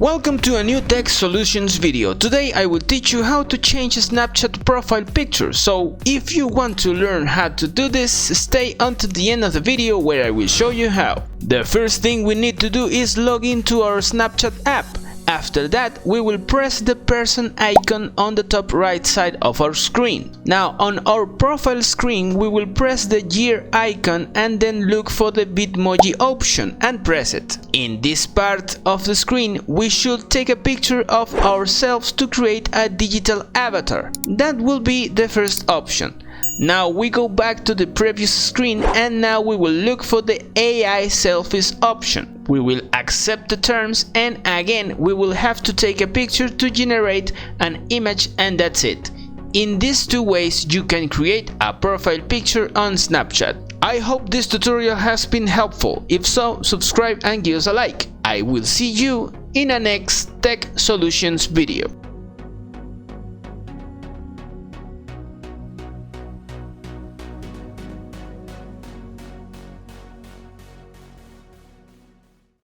Welcome to a new Tech Solutions video. Today I will teach you how to change a Snapchat profile picture. So if you want to learn how to do this, stay until the end of the video where I will show you how. The first thing we need to do is log into our Snapchat app. After that, we will press the person icon on the top right side of our screen. Now on our profile screen, we will press the gear icon and then look for the Bitmoji option and press it. In this part of the screen, we should take a picture of ourselves to create a digital avatar. That will be the first option. Now we go back to the previous screen and now we will look for the AI selfies option. We will accept the terms and again we will have to take a picture to generate an image, and that's it. In these two ways you can create a profile picture on Snapchat. I hope this tutorial has been helpful. If so, subscribe and give us a like. I will see you in a next Tech Solutions video.